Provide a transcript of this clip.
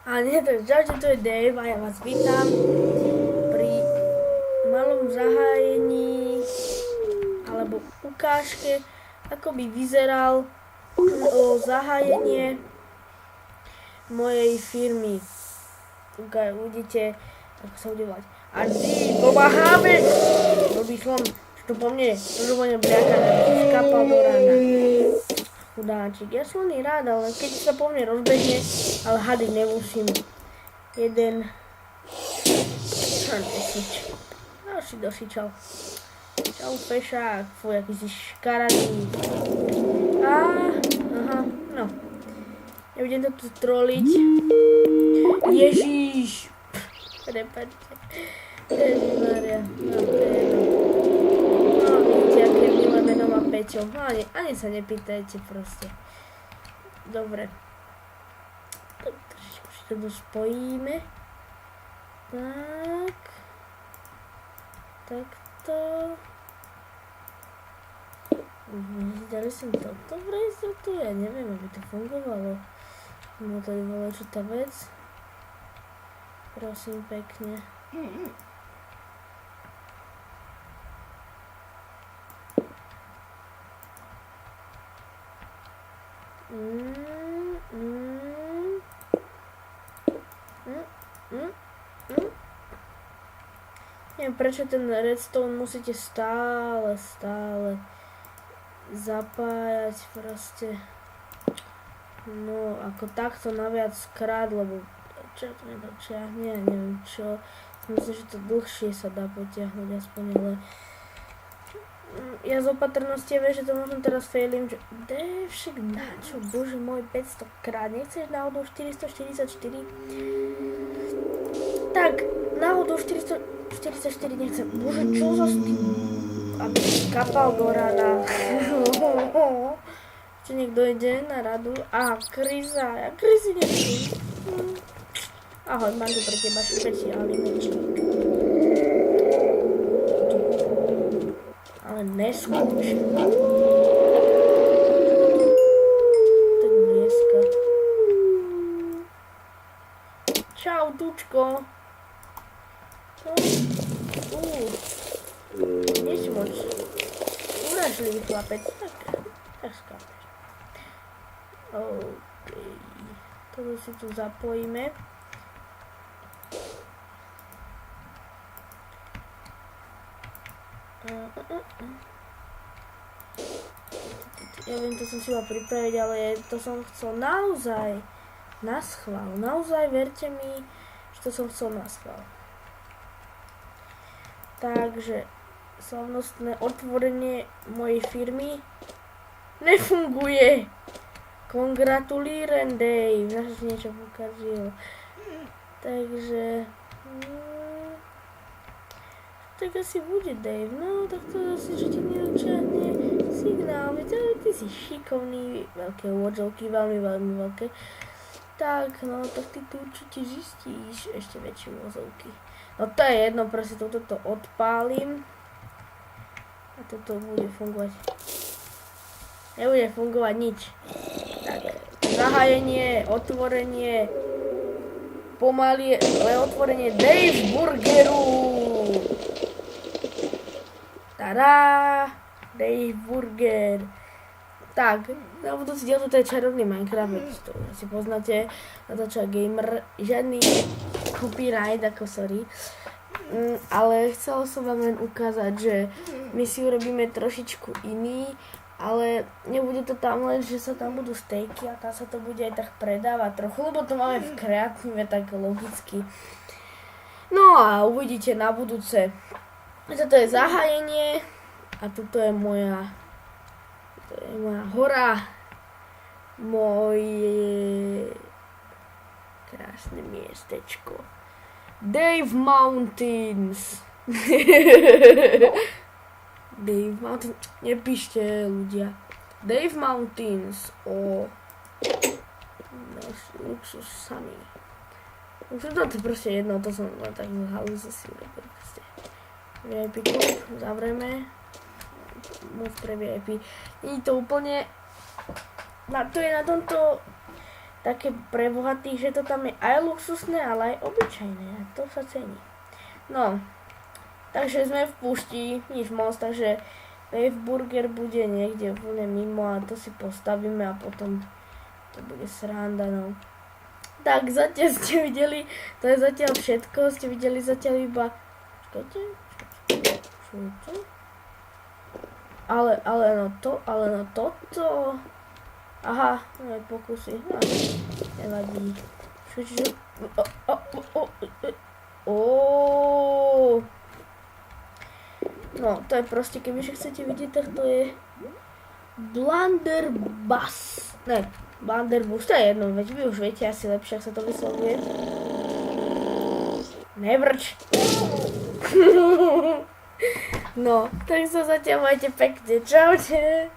A nie, to je Dave a ja vás vítam pri malom zahájení alebo ukážke, ako by vyzeral zahájenie mojej firmy. Uvidíte, ako sa bude volať. A ty pomáháme! Dobrý som, čo po mne, rozumne bliaka, škapal do rána. Chudáčik, ja som len rád, ale keď sa po mne rozbehne, ale hady nemusím. Jeden... Nesič. Ďalší dosičal. Čau pešák, fuj, aký si škaradý. Aha, no. Nebudem to tu troliť. Ježíš! Prepačte. Ježišmaria, no to je jedno. No, vidíte, aké milé meno má Peťo. No, ani sa nepýtajte proste. Dobre. Trošičku si to spojíme. Tak. Takto. Dali som toto v reizotu? Ja neviem, aby to fungovalo. No to by bolo čo tá vec. Prosím pekne. Neviem, prečo ten redstone musíte stále zapájať proste. No, ako takto naviac krát, lebo čo to nedočiahne, ja neviem čo. Myslím, že to dlhšie sa dá potiahnuť aspoň, ale ja z opatrnosti vieš, že to možno teraz failim, že však na čo, bože môj, 500 krát, nechceš náhodou 444? Tak, náhodou 444 nechcem, bože, čo za aby kapal do rána. Či niekto ide na radu? Kryza, ja Kryzi nechcem. Ahoj, mám tu pre teba špeciálny mečík. Ale neskúš. Tak blieska. Čau, Tučko. Nie si moc uražlivý chlapec, tak skápeš. OK. Toto si tu zapojíme. Ja viem, to som si mal pripraviť, ale to som chcel naozaj na schvál. Naozaj, verte mi, že to som chcel na schvál. Takže slavnostné otvorenie mojej firmy nefunguje. Kongratulíren, Dave, zase niečo pokazil. Takže... tak asi bude Dave, no tak to asi, že ti nedočiahne signál, ty si šikovný, veľké odzovky, veľmi veľké. Tak, no tak ty tu určite zistíš ešte väčšie ozovky. No to je jedno, proste toto odpálim a toto bude fungovať. Nebude fungovať nič. Tak, zahájenie, otvorenie, pomalie, ale otvorenie Dave Burgeru. Tadá, Dave Burger. Tak, na budúci diel toto je čarovný Minecraft, to si poznáte, natáča gamer, žiadny copyright, ako sorry. Ale chcel som vám len ukázať, že my si urobíme trošičku iný, ale nebude to tam len, že sa tam budú stejky a tam sa to bude aj tak predávať trochu, lebo to máme v kreatíve tak logicky. No a uvidíte na budúce. Toto je zahájenie a toto je moja hora, moje krásne miestečko. Dave Mountains. Dave Mountains, nepíšte ľudia. Dave Mountains o luxus sami. Už to je proste jedno, to som len tak z halúze si urobil proste. VIP klub, zavrieme. Moc pre VIP. Nie je to úplne... To je na tomto také pre bohatých, že to tam je aj luxusné, ale aj obyčajné a to sa cení. No, takže sme v púšti, nič moc, takže Dave Burger bude niekde úplne mimo a to si postavíme a potom to bude sranda, no. Tak zatiaľ ste videli, to je zatiaľ všetko, ste videli zatiaľ iba, počkajte, čo je to? Ale no toto, aha, no pokusy, no, nevadí. No, to je proste, kebyže chcete vidieť, tak to je Blunderbuss. Ne, Blunderbuss, to je jedno, veď vy už viete asi lepšie, ak sa to vyslovuje. Nevrč. No, tak sa zatiaľ majte pekne, čaute.